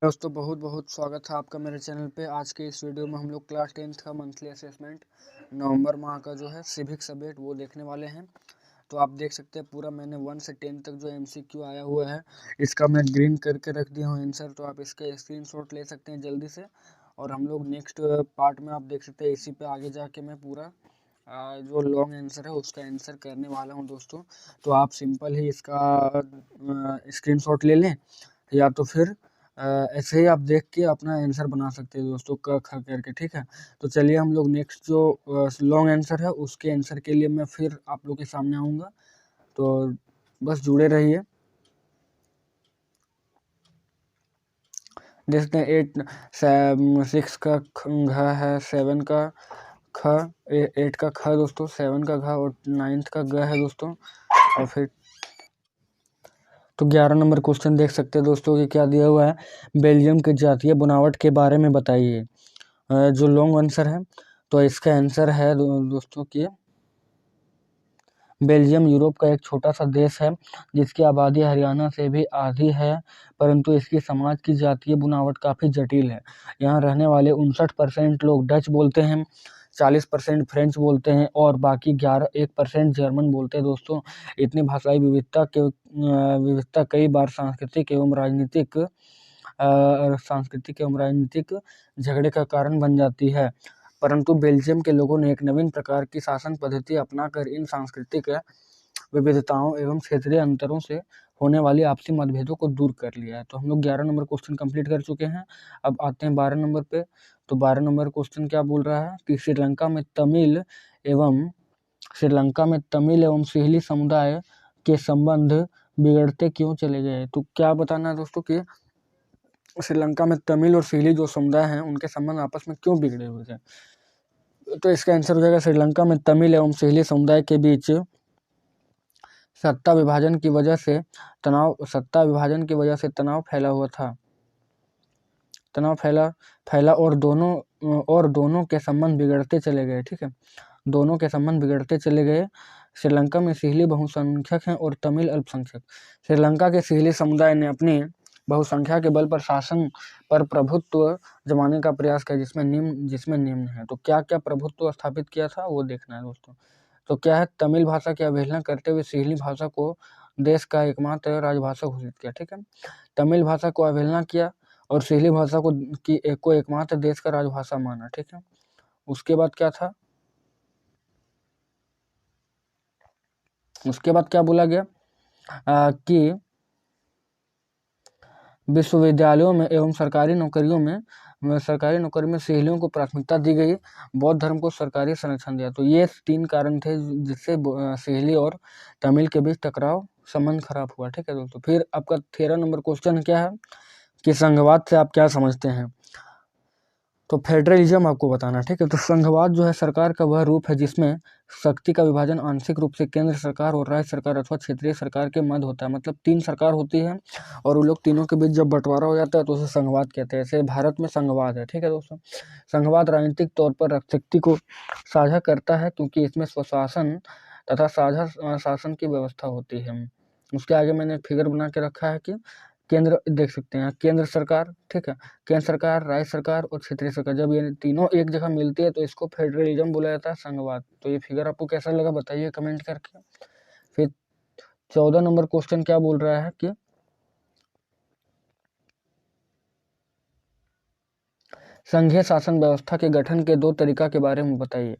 दोस्तों बहुत बहुत स्वागत है आपका मेरे चैनल पे। आज के इस वीडियो में हम लोग क्लास 10th का मंथली असेसमेंट नवंबर माह का जो है सिविक सब्जेक्ट वो देखने वाले हैं। तो आप देख सकते हैं पूरा मैंने 1 से 10 तक जो एमसीक्यू आया हुआ है इसका मैं ग्रीन करके रख दिया हूँ आंसर। तो आप इसका स्क्रीनशॉट ले सकते हैं जल्दी से। और हम लोग नेक्स्ट पार्ट में आप देख सकते हैं इसी पे आगे जाके मैं पूरा जो लॉन्ग आंसर है उसका आंसर करने वाला हूँ दोस्तों। तो आप सिंपल ही इसका स्क्रीनशॉट ले लें या तो फिर ऐसे ही आप देख के अपना आंसर बना सकते हैं दोस्तों क ख करके, ठीक है। तो चलिए हम लोग नेक्स्ट जो लॉन्ग आंसर है उसके आंसर के लिए मैं फिर आप लोग के सामने आऊँगा। तो बस जुड़े रहिए। देखते हैं 6 का घ है, 7 का ख, 8 का ख दोस्तों, 7 का घ और 9th का ग है दोस्तों। और फिर तो 11 नंबर क्वेश्चन देख सकते हैं दोस्तों कि क्या दिया हुआ है। बेल्जियम की जातीय बनावट के बारे में बताइए। जो लॉन्ग आंसर है तो इसका आंसर है दोस्तों कि बेल्जियम यूरोप का एक छोटा सा देश है जिसकी आबादी हरियाणा से भी आधी है, परंतु इसकी समाज की जातीय बनावट काफ़ी जटिल है। यहाँ रहने वाले 59% लोग डच बोलते हैं, 40% फ्रेंच बोलते हैं और बाकी 1% जर्मन बोलते हैं दोस्तों। इतनी भाषाई विविधता कई बार सांस्कृतिक एवं राजनीतिक झगड़े का कारण बन जाती है, परंतु बेल्जियम के लोगों ने एक नवीन प्रकार की शासन पद्धति अपनाकर इन सांस्कृतिक विविधताओं एवं क्षेत्रीय अंतरों से होने वाली आपसी मतभेदों को दूर कर लिया है। तो हम लोग 11 नंबर क्वेश्चन कंप्लीट कर चुके हैं। अब आते हैं 12 नंबर पे। तो 12 नंबर क्वेश्चन क्या बोल रहा है कि श्रीलंका में तमिल एवं सिंहली समुदाय के संबंध बिगड़ते क्यों चले गए। तो क्या बताना है दोस्तों कि श्रीलंका में तमिल और सिंहली जो समुदाय हैं उनके संबंध आपस में क्यों बिगड़े हुए थे। तो इसका आंसर हो जाएगा श्रीलंका में तमिल एवं सिंहली समुदाय के बीच सत्ता विभाजन की वजह से तनाव फैला हुआ था। तनाव फैला और दोनों के संबंध बिगड़ते चले गए, ठीक है। दोनों के संबंध बिगड़ते चले गए। श्रीलंका में सिंहली बहुसंख्यक हैं और तमिल अल्पसंख्यक। श्रीलंका के सिंहली समुदाय ने अपनी बहुसंख्या के बल पर शासन पर प्रभुत्व जमाने का प्रयास किया जिसमें निम्न है। तो क्या क्या प्रभुत्व स्थापित किया था वो देखना है दोस्तों। तो क्या है, तमिल भाषा की अवहेलना करते हुए सिंहली भाषा को देश का एकमात्र राजभाषा घोषित किया, ठीक है। तमिल भाषा को अवहेलना किया और सिंहली भाषा को एकमात्र देश का राजभाषा माना, ठीक है। उसके बाद क्या था, उसके बाद क्या बोला गया कि विश्वविद्यालयों में एवं सरकारी नौकरी में सिंहलियों को प्राथमिकता दी गई। बौद्ध धर्म को सरकारी संरक्षण दिया। तो ये 3 कारण थे जिससे सिंहली और तमिल के बीच टकराव संबंध खराब हुआ, ठीक है दोस्तों। फिर आपका 13 नंबर क्वेश्चन क्या है कि संघवाद से आप क्या समझते हैं। तो फेडरलिज्म आपको बताना, ठीक है। तो संघवाद जो है सरकार का वह रूप है जिसमें शक्ति का विभाजन आंशिक रूप से केंद्र सरकार और राज्य सरकार अथवा क्षेत्रीय सरकार के मध्य होता है। मतलब 3 सरकार होती है और उन लोग तीनों के बीच जब बंटवारा हो जाता है तो उसे संघवाद कहते हैं। ऐसे भारत में संघवाद है, ठीक है दोस्तों। संघवाद राजनीतिक तौर पर शक्ति को साझा करता है क्योंकि इसमें स्वशासन तथा साझा शासन की व्यवस्था होती है। उसके आगे मैंने फिगर बना के रखा है कि केंद्र देख सकते हैं, केंद्र सरकार, ठीक है। केंद्र सरकार, राज्य सरकार और क्षेत्रीय सरकार जब ये तीनों एक जगह मिलती है तो इसको फेडरलिज्म बोला जाता है, संघवाद। तो ये फिगर आपको कैसा लगा बताइए कमेंट करके। फिर 14 नंबर क्वेश्चन क्या बोल रहा है कि संघीय शासन व्यवस्था के गठन के 2 तरीका के बारे में बताइए।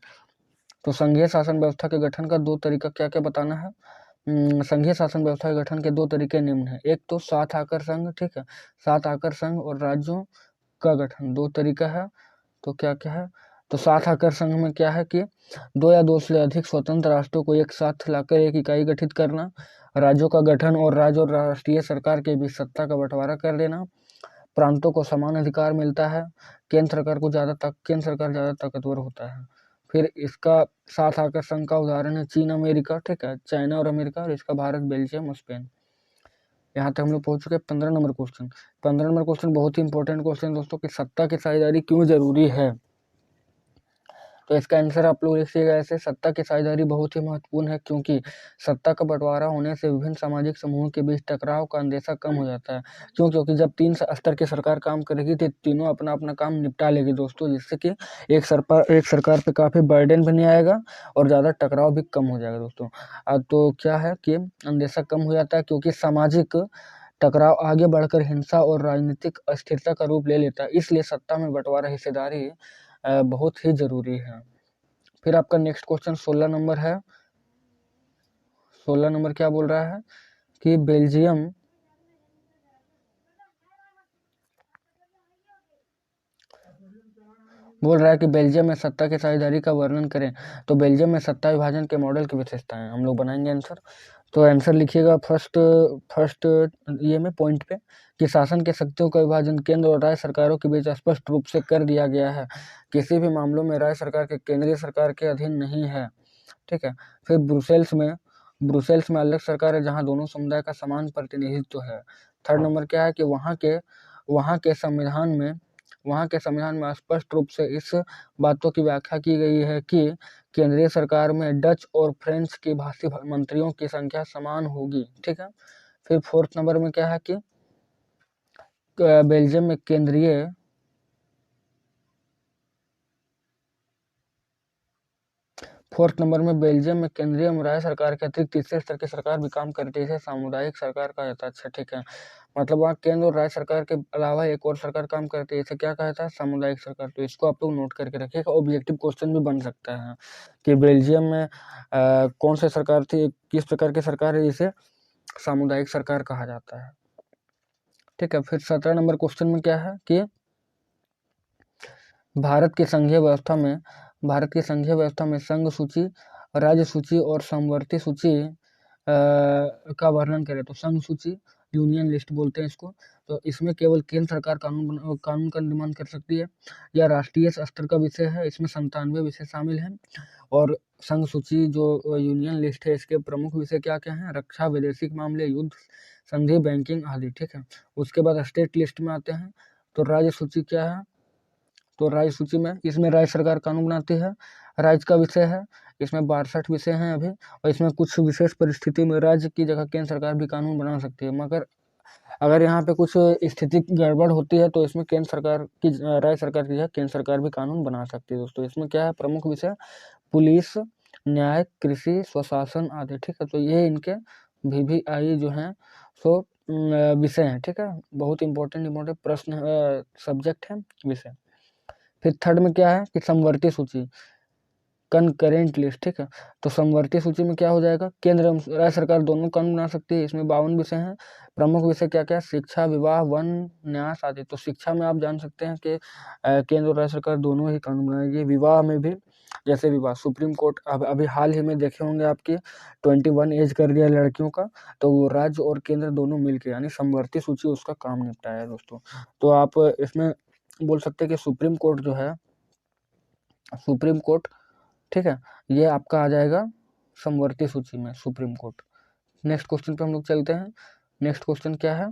तो संघीय शासन व्यवस्था के गठन का 2 तरीका क्या क्या बताना है। संघीय शासन व्यवस्था के गठन के 2 तरीके निम्न है। एक तो 7 आकर संघ, ठीक है। 7 आकर संघ और राज्यों का गठन 2 तरीका है। तो क्या क्या है, तो 7 आकर संघ में क्या है कि 2 या 2 से अधिक स्वतंत्र राष्ट्रों को एक साथ लाकर एक इकाई गठित करना, राज्यों का गठन और राज्य और राष्ट्रीय सरकार के बीच सत्ता का बंटवारा कर देना, प्रांतों को समान अधिकार मिलता है, केंद्र सरकार ज़्यादा ताकतवर होता है। फिर इसका 7 आकर संघ का उदाहरण है चीन अमेरिका, ठीक है, चाइना और अमेरिका। और इसका भारत, बेल्जियम और स्पेन। यहाँ तक हम लोग पहुंच चुके 15 नंबर क्वेश्चन। 15 नंबर क्वेश्चन बहुत ही इंपॉर्टेंट क्वेश्चन दोस्तों कि सत्ता की साझेदारी क्यों जरूरी है। तो इसका आंसर आप लोग लिखिएगा ऐसे, सत्ता की साझेदारी बहुत ही महत्वपूर्ण है क्योंकि सत्ता का बंटवारा होने से विभिन्न सामाजिक समूहों के बीच टकराव का अंदेशा कम हो जाता है। क्यों? क्योंकि जब 3 स्तर की सरकार काम करेगी तो तीनों अपना-अपना काम निपटा लेगी दोस्तों, जिससे कि एक सरकार पे काफ़ी बर्डन भी नहीं आएगा और ज़्यादा टकराव भी कम हो जाएगा दोस्तों। तो क्या है कि अंदेशा कम हो जाता है क्योंकि सामाजिक टकराव आगे बढ़कर हिंसा और राजनीतिक अस्थिरता का रूप ले लेता है, इसलिए सत्ता में बंटवारा हिस्सेदारी बहुत ही ज़रूरी है। फिर आपका नेक्स्ट क्वेश्चन 16 नंबर है। 16 नंबर क्या बोल रहा है कि बेल्जियम बोल रहा है कि बेल्जियम में सत्ता की साझेदारी का वर्णन करें। तो बेल्जियम में सत्ता विभाजन के मॉडल की विशेषताएं हम लोग बनाएंगे आंसर। तो आंसर लिखिएगा फर्स्ट ये में पॉइंट पे कि शासन के शक्तियों का विभाजन केंद्र और राज्य सरकारों के बीच स्पष्ट रूप से कर दिया गया है। किसी भी मामलों में राज्य सरकार के केंद्रीय सरकार के अधीन नहीं है। ठीक है। फिर ब्रुसेल्स में अलग सरकार है जहाँ दोनों समुदाय का समान प्रतिनिधित्व है। थर्ड नंबर क्या है कि वहाँ के संविधान में स्पष्ट रूप से इस बातों की व्याख्या की गई है कि केंद्रीय सरकार में डच और फ्रेंच की भाषी मंत्रियों की संख्या समान होगी। ठीक है। फिर फोर्थ नंबर में क्या है कि बेल्जियम में केंद्रीय एवं राज्य सरकार के अतिरिक्त तीसरे स्तर की सरकार भी काम करती है, इसे सामुदायिक सरकार कहा जाता है। अच्छा ठीक है, मतलब वहाँ केंद्र और राज्य सरकार के अलावा एक और सरकार काम करती है, इसे क्या कहा जाता है? सामुदायिक सरकार। तो इसको आप लोग नोट करके रखिएगा, ऑब्जेक्टिव क्वेश्चन भी बन सकता है कि बेल्जियम में कौन सी सरकार थी, किस प्रकार की सरकार है, जिसे सामुदायिक सरकार कहा जाता है। ठीक है। फिर 17 नंबर क्वेश्चन में क्या है कि भारत की संघीय व्यवस्था में संघ सूची, राज्य सूची और समवर्ती सूची का वर्णन करें। तो संघ सूची, यूनियन लिस्ट बोलते हैं इसको। तो इसमें केवल केंद्र सरकार कानून का निर्माण कर सकती है या राष्ट्रीय स्तर का विषय है, इसमें 97 विषय शामिल हैं। और संघ सूची जो यूनियन लिस्ट है, इसके प्रमुख विषय क्या क्या हैं? रक्षा, वैदेशिक मामले, युद्ध, संधि, बैंकिंग आदि। ठीक है। उसके बाद स्टेट लिस्ट में आते हैं। तो राज्य सूची क्या है? तो राज्य सूची में इसमें राज्य सरकार कानून बनाती है, राज्य का विषय है, इसमें 62 विषय हैं अभी, और इसमें कुछ विशेष परिस्थिति में राज्य की जगह केंद्र सरकार भी कानून बना सकती है। मगर अगर यहाँ पे कुछ स्थिति गड़बड़ होती है तो इसमें राज्य सरकार की जगह केंद्र सरकार भी कानून बना सकती है दोस्तों। इसमें क्या है प्रमुख विषय? पुलिस, न्याय, कृषि, स्वशासन आदि। ठीक है। तो ये इनके VVI जो हैं सो विषय हैं। ठीक है। बहुत इंपॉर्टेंट प्रश्न सब्जेक्ट है विषय। फिर थर्ड में क्या है कि समवर्ती सूची, कनकरेंट लिस्ट। ठीक है। तो समवर्ती सूची में क्या हो जाएगा? केंद्र एवं राज्य सरकार दोनों कानून बना सकती है। इसमें 52 विषय हैं। प्रमुख विषय क्या क्या? शिक्षा, विवाह, वन, न्यास आदि। तो शिक्षा में आप जान सकते हैं कि केंद्र और राज्य सरकार दोनों ही कानून बनाएगी। विवाह में भी जैसे विवाह सुप्रीम कोर्ट अभी हाल ही में देखे होंगे आपकी 21 एज कर दिया लड़कियों का, तो वो राज्य और केंद्र दोनों मिलकर यानी समवर्ती सूची उसका काम निपटाया है दोस्तों। तो आप इसमें बोल सकते हैं कि सुप्रीम कोर्ट जो है, सुप्रीम कोर्ट, ठीक है, ये आपका आ जाएगा समवर्ती सूची में, सुप्रीम कोर्ट। नेक्स्ट क्वेश्चन पे हम लोग चलते हैं। नेक्स्ट क्वेश्चन क्या है?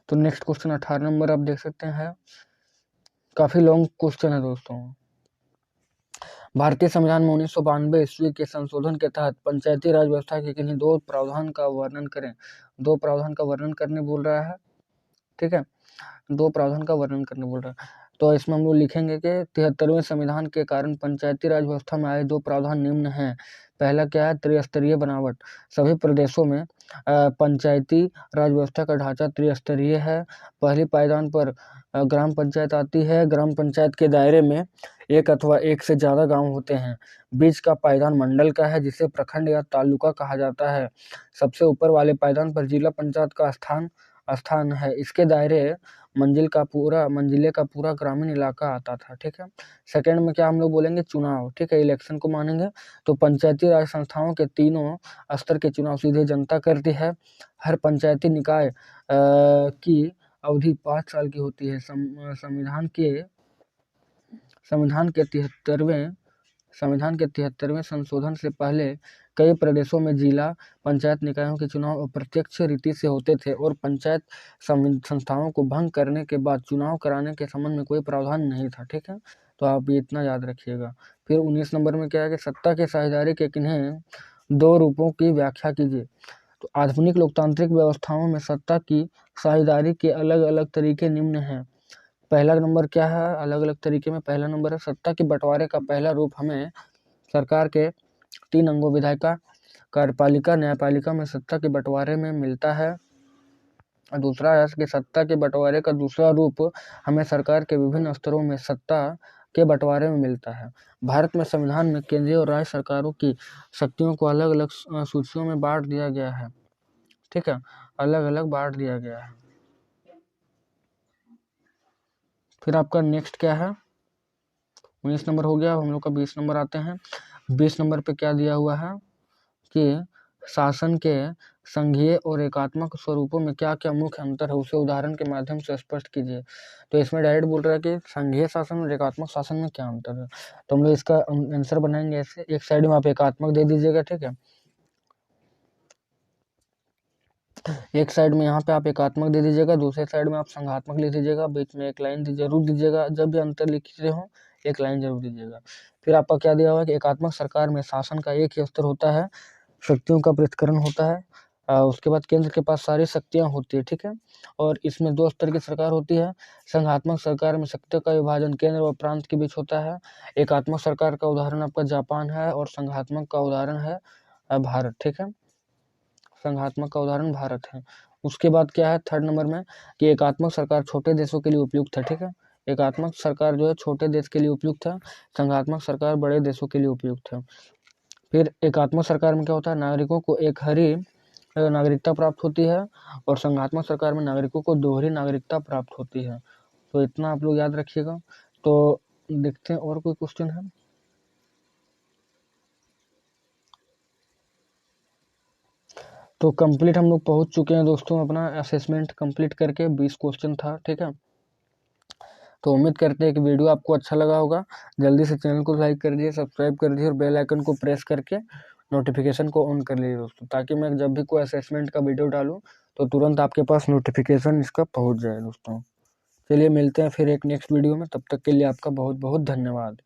तो नेक्स्ट क्वेश्चन 18 नंबर आप देख सकते हैं, काफी लॉन्ग क्वेश्चन है दोस्तों। भारतीय संविधान में 1992 ईस्वी के संशोधन के तहत पंचायती राज व्यवस्था के किन्हीं 2 प्रावधान का वर्णन करें। 2 प्रावधान का वर्णन करने बोल रहा है। ठीक है। 2 प्रावधान का वर्णन करने बोल रहा है। तो इसमें हम लोग लिखेंगे कि 73वें संविधान के कारण पंचायती राज व्यवस्था में आए 2 प्रावधान निम्न हैं। पहला क्या है? त्रिस्तरीय बनावट। सभी प्रदेशों में पंचायती राज व्यवस्था का ढांचा त्रिस्तरीय है। पहली पायदान पर ग्राम पंचायत आती है। ग्राम पंचायत के दायरे में एक अथवा एक से ज़्यादा गांव होते हैं। बीच का पायदान मंडल का है, जिसे प्रखंड या तालुका कहा जाता है। सबसे ऊपर वाले पायदान पर जिला पंचायत का स्थान है। इसके दायरे मंजिले का पूरा ग्रामीण इलाका आता था। ठीक है। सेकंड में क्या हम लोग बोलेंगे? चुनाव। ठीक है। इलेक्शन को मानेंगे। तो पंचायती राज संस्थाओं के तीनों स्तर के चुनाव सीधे जनता करती है। हर पंचायती निकाय की अवधि 5 साल की होती है। संविधान के 73वें संविधान के 73वें संशोधन से पहले कई प्रदेशों में जिला पंचायत निकायों के चुनाव अप्रत्यक्ष रीति से होते थे और पंचायत संस्थाओं को भंग करने के बाद चुनाव कराने के संबंध में कोई प्रावधान नहीं था। ठीक है, तो आप ये इतना याद रखिएगा। फिर 19 नंबर में क्या है कि सत्ता के साझेदारी के किन्हीं दो रूपों की व्याख्या कीजिए। तो आधुनिक लोकतांत्रिक व्यवस्थाओं में सत्ता की साझेदारी के अलग अलग तरीके निम्न हैं। पहला नंबर क्या है अलग अलग तरीके में? पहला नंबर है सत्ता के बंटवारे का पहला रूप हमें सरकार के 3 अंगों विधायिका, कार्यपालिका, न्यायपालिका में सत्ता के बंटवारे में मिलता है। दूसरा है कि सत्ता के बंटवारे का दूसरा रूप हमें सरकार के विभिन्न स्तरों में सत्ता के बंटवारे में मिलता है। भारत में संविधान में केंद्रीय और राज्य सरकारों की शक्तियों को अलग अलग सूचियों में बांट दिया गया है। ठीक है, अलग अलग बांट दिया गया है। फिर आपका नेक्स्ट क्या है? 19 नंबर हो गया। हम लोग का 20 नंबर आते हैं। 20 नंबर पे क्या दिया हुआ है कि शासन के संघीय और एकात्मक स्वरूपों में क्या क्या मुख्य अंतर है उसे उदाहरण के माध्यम से स्पष्ट कीजिए। तो इसमें डायरेक्ट बोल रहा है कि संघीय शासन और एकात्मक शासन में क्या अंतर है। तो हम लोग इसका आंसर बनाएंगे ऐसे, एक साइड में आप एकात्मक दे दीजिएगा। ठीक है, एक साइड में यहाँ पे आप एकात्मक दे दीजिएगा, दूसरे साइड में आप संघात्मक लिख दीजिएगा, बीच में एक लाइन जरूर दीजिएगा। जब भी अंतर लिख रहे हो एक लाइन जरूर दीजिएगा। फिर आपका क्या दिया हुआ है कि एकात्मक सरकार में शासन का एक ही स्तर होता है, शक्तियों का पृथक्करण होता है। उसके बाद केंद्र के पास सारी शक्तियां होती है। ठीक है, और इसमें 2 स्तर की सरकार होती है। संघात्मक सरकार में शक्तियों का विभाजन केंद्र और प्रांत के बीच होता है। एकात्मक सरकार का उदाहरण आपका जापान है और संघात्मक का उदाहरण है भारत। ठीक है, संघात्मक का उदाहरण भारत है। उसके बाद क्या है थर्ड नंबर में कि एकात्मक सरकार छोटे देशों के लिए उपयुक्त है। ठीक है, एकात्मक सरकार जो है छोटे देश के लिए उपयुक्त है, संघात्मक सरकार बड़े देशों के लिए उपयुक्त है। फिर एकात्मक सरकार में क्या होता है, नागरिकों को एक हरी नागरिकता प्राप्त होती है और संघात्मक सरकार में नागरिकों को दोहरी नागरिकता प्राप्त होती है। तो इतना आप लोग याद रखिएगा। तो देखते हैं और कोई क्वेश्चन है। तो कंप्लीट हम लोग पहुंच चुके हैं दोस्तों, अपना असेसमेंट कंप्लीट करके 20 क्वेश्चन था। ठीक है, तो उम्मीद करते हैं कि वीडियो आपको अच्छा लगा होगा। जल्दी से चैनल को लाइक कर दीजिए, सब्सक्राइब कर दीजिए और बेल आइकन को प्रेस करके नोटिफिकेशन को ऑन कर लीजिए दोस्तों, ताकि मैं जब भी कोई असेसमेंट का वीडियो डालूं तो तुरंत आपके पास नोटिफिकेशन इसका पहुंच जाए दोस्तों। चलिए मिलते हैं फिर एक नेक्स्ट वीडियो में, तब तक के लिए आपका बहुत बहुत धन्यवाद।